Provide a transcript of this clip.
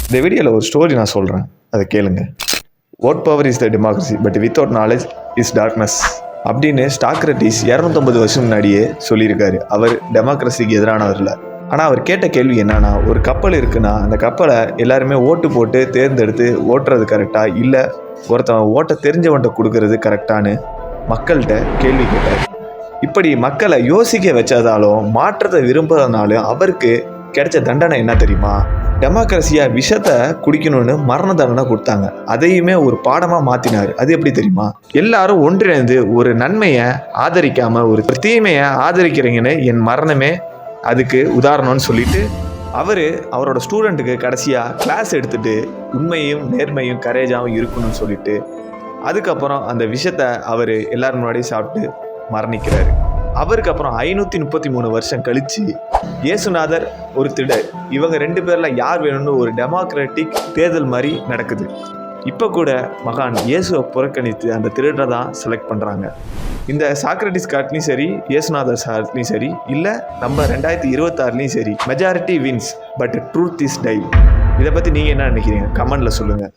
இந்த வீடியோவில் ஒரு ஸ்டோரி நான் சொல்கிறேன், அதை கேளுங்க. Vote power is the democracy but without knowledge is darkness அப்படின்னு சாக்ரட்டிஸ் 250 வருஷம் முன்னாடியே சொல்லியிருக்காரு. அவர் டெமோக்ரஸிக்கு எதிரானவர் இல்லை. ஆனால் அவர் கேட்ட கேள்வி என்னன்னா, ஒரு கப்பல் இருக்குன்னா அந்த கப்பலை எல்லாருமே ஓட்டு போட்டு தேர்ந்தெடுத்து ஓட்டுறது கரெக்டா, இல்லை ஒருத்தன் ஓட்ட தெரிஞ்சவன்ட்ட கொடுக்கறது கரெக்டான்னு மக்கள்கிட்ட கேள்வி கேட்டார். இப்படி மக்களை யோசிக்க வச்சதாலும் மாற்றத்தை விரும்புறதுனாலும் அவருக்கு கிடைச்ச தண்டனை என்ன தெரியுமா? டெமோக்ரஸியா விஷத்தை குடிக்கணும்னு மரண தண்டனை கொடுத்தாங்க. அதையுமே ஒரு பாடமாக மாற்றினார். அது எப்படி தெரியுமா? எல்லாரும் ஒன்றிணைந்து ஒரு நன்மையை ஆதரிக்காம ஒரு தீமையை ஆதரிக்கிறீங்கன்னு என் மரணமே அதுக்கு உதாரணம்னு சொல்லிட்டு அவரோட ஸ்டூடெண்ட்டுக்கு கடைசியாக கிளாஸ் எடுத்துட்டு உண்மையும் நேர்மையும் கரேஜாகவும் இருக்கணும்னு சொல்லிட்டு அதுக்கப்புறம் அந்த விஷத்தை அவர் எல்லாரும் முன்னாடியும் சாப்பிட்டு மரணிக்கிறாரு. அவருக்கு அப்புறம் 533 வருஷம் கழிச்சு இயேசுநாதர் ஒரு திடர், இவங்க 2 பேரில் யார் வேணும்னு ஒரு டெமோக்ராட்டிக் தேர்தல் மாதிரி நடக்குது. இப்போ கூட மகான் இயேசுவை புறக்கணித்து அந்த திருடரை தான் செலக்ட் பண்ணுறாங்க. இந்த சாக்ரட்டிஸ் கார்ட்லையும் சரி, இயேசுநாதர் கார்ட்லையும் சரி, இல்லை நம்ம 2026லையும் சரி, majority wins but truth is tie. இதை பற்றி நீங்கள் என்ன நினைக்கிறீங்க? கமெண்டில் சொல்லுங்கள்.